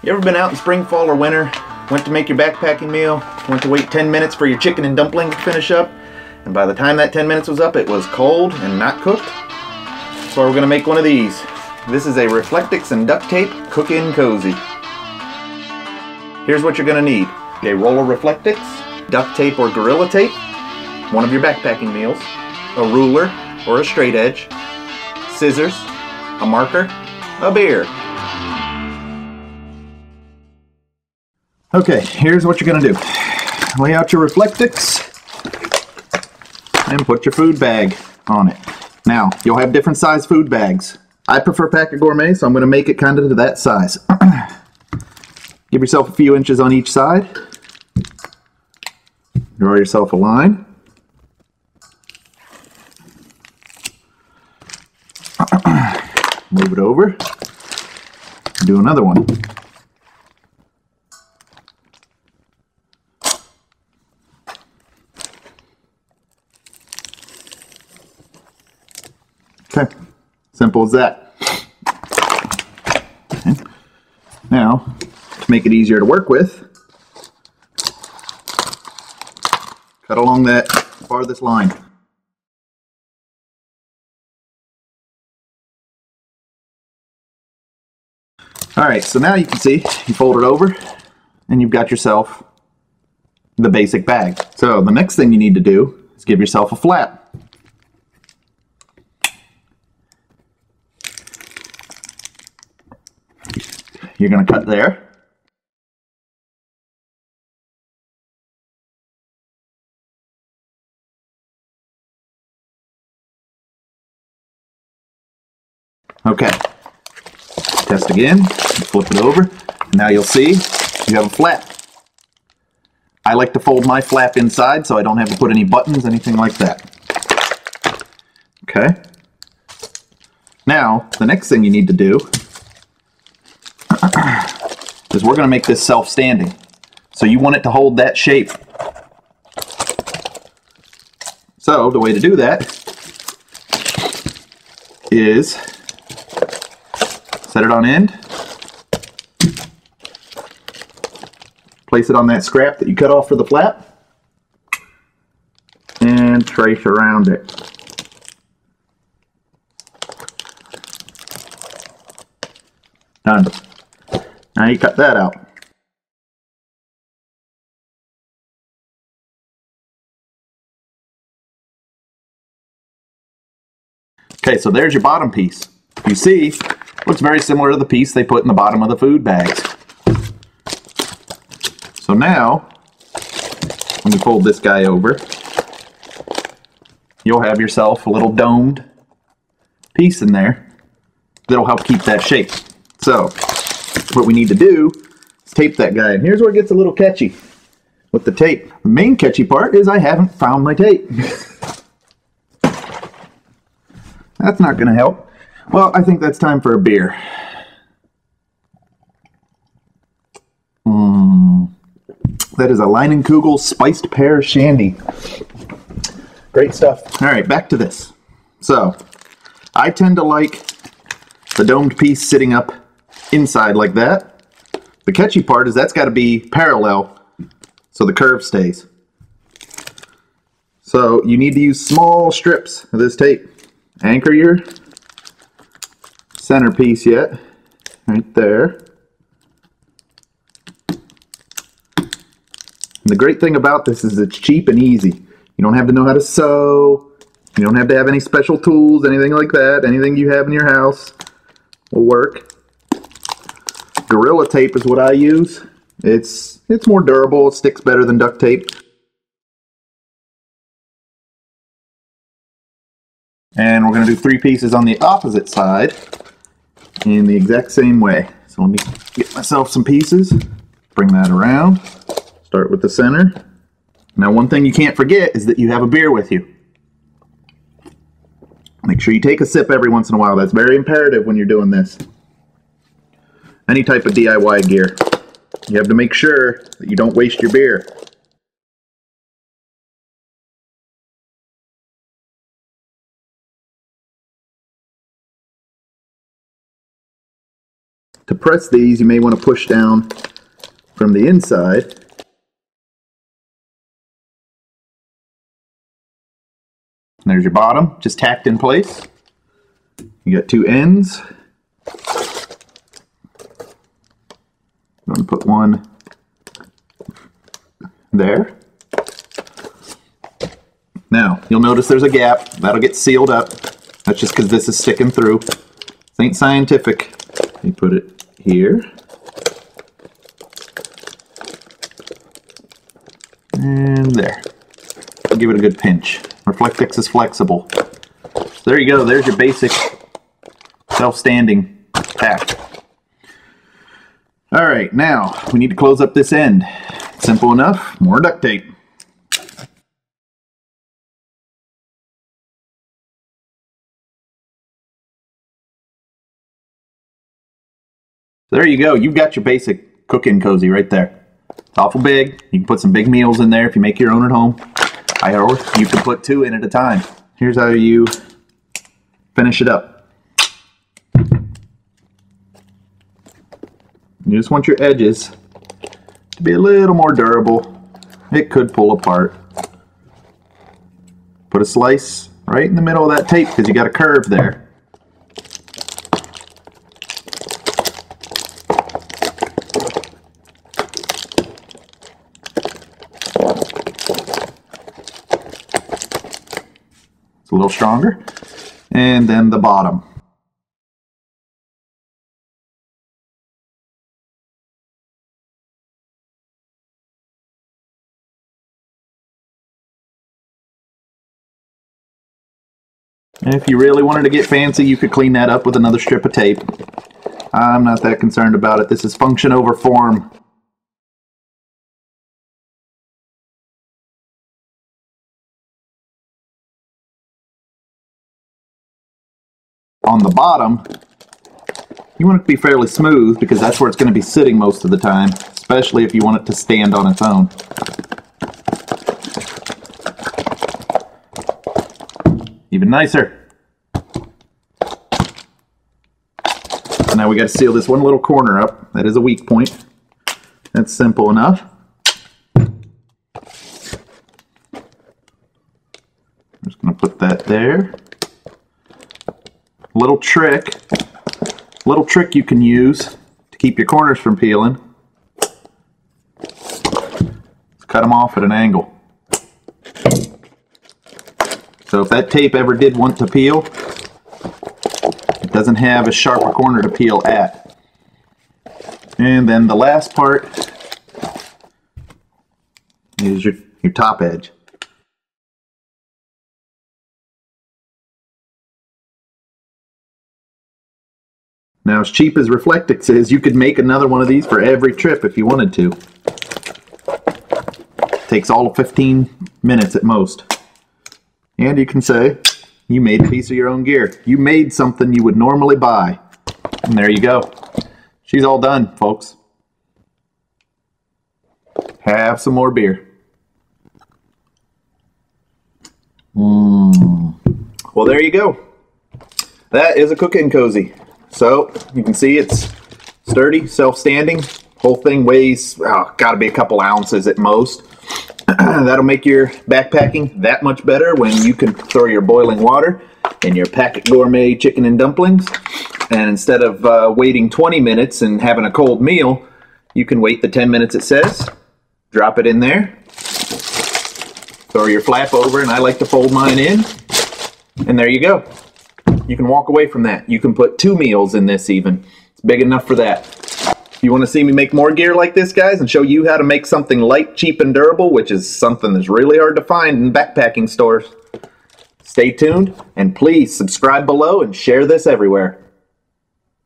You ever been out in spring, fall, or winter, went to make your backpacking meal, went to wait 10 minutes for your chicken and dumplings to finish up, and by the time that 10 minutes was up, it was cold and not cooked? So we're going to make one of these. This is a Reflectix and duct tape Cook-in Cozy. Here's what you're going to need. A roll of Reflectix, duct tape or Gorilla Tape, one of your backpacking meals, a ruler or a straight edge, scissors, a marker, a beer. Okay, here's what you're going to do. Lay out your Reflectix and put your food bag on it. Now, you'll have different size food bags. I prefer Packit Gourmet, so I'm going to make it kind of to that size. Give yourself a few inches on each side. Draw yourself a line. Move it over. Do another one. Okay, simple as that. Okay. Now, to make it easier to work with, cut along that farthest line. Alright, so now you can see, you fold it over, and you've got yourself the basic bag. So the next thing you need to do is give yourself a flap. You're going to cut there. Okay. Test again. Flip it over. Now you'll see you have a flap. I like to fold my flap inside so I don't have to put any buttons, anything like that. Okay. Now, the next thing you need to do is we're going to make this self-standing. So you want it to hold that shape. So the way to do that is set it on end, place it on that scrap that you cut off for the flap, and trace around it. Done. Now you cut that out. Okay, so there's your bottom piece. You see, looks very similar to the piece they put in the bottom of the food bags. So now, when you fold this guy over, you'll have yourself a little domed piece in there that'll help keep that shape. So, what we need to do is tape that guy. And here's where it gets a little catchy with the tape. The main catchy part is I haven't found my tape. That's not going to help. Well, I think that's time for a beer. That is a Leinenkugel spiced pear shandy. Great stuff. All right, back to this. So, I tend to like the domed piece sitting up inside like that. The catchy part is that's got to be parallel so the curve stays. So you need to use small strips of this tape. Anchor your centerpiece yet, right there. And the great thing about this is it's cheap and easy. You don't have to know how to sew. You don't have to have any special tools, anything like that. Anything you have in your house will work. Gorilla tape is what I use. It's more durable, it sticks better than duct tape. And we're going to do 3 pieces on the opposite side in the exact same way. So let me get myself some pieces, bring that around, start with the center. Now one thing you can't forget is that you have a beer with you. Make sure you take a sip every once in a while. That's very imperative when you're doing this. Any type of DIY gear. You have to make sure that you don't waste your beer. To press these, you may want to push down from the inside. And there's your bottom, just tacked in place. You got two ends. I'm going to put one there. Now, you'll notice there's a gap. That'll get sealed up. That's just because this is sticking through. This ain't scientific. You put it here. And there. Give it a good pinch. Reflectix is flexible. So there you go. There's your basic self-standing pack. Alright, now we need to close up this end. Simple enough. More duct tape. There you go. You've got your basic cook-in cozy right there. It's awful big. You can put some big meals in there if you make your own at home. Or you can put two in at a time. Here's how you finish it up. You just want your edges to be a little more durable. It could pull apart. Put a slice right in the middle of that tape because you got a curve there. It's a little stronger. And then the bottom. And if you really wanted to get fancy, you could clean that up with another strip of tape. I'm not that concerned about it. This is function over form. On the bottom, you want it to be fairly smooth because that's where it's going to be sitting most of the time, especially if you want it to stand on its own. Even nicer. So now we got to seal this one little corner up. That is a weak point. That's simple enough. I'm just going to put that there. Little trick you can use to keep your corners from peeling. Cut them off at an angle. So if that tape ever did want to peel, it doesn't have a sharper corner to peel at. And then the last part is your top edge. Now, as cheap as Reflectix is, you could make another one of these for every trip if you wanted to. Takes all of 15 minutes at most. And you can say, you made a piece of your own gear. You made something you would normally buy. And there you go. She's all done, folks. Have some more beer. Well, there you go. That is a cook-in cozy. So, you can see it's sturdy, self-standing. Whole thing weighs, gotta be a couple ounces at most. That'll make your backpacking that much better when you can throw your boiling water in your Packit Gourmet chicken and dumplings. And instead of waiting 20 minutes and having a cold meal, you can wait the 10 minutes it says, drop it in there, throw your flap over, and I like to fold mine in, and there you go. You can walk away from that. You can put 2 meals in this even. It's big enough for that. If you want to see me make more gear like this, guys, and show you how to make something light, cheap, and durable, which is something that's really hard to find in backpacking stores, stay tuned, and please subscribe below and share this everywhere.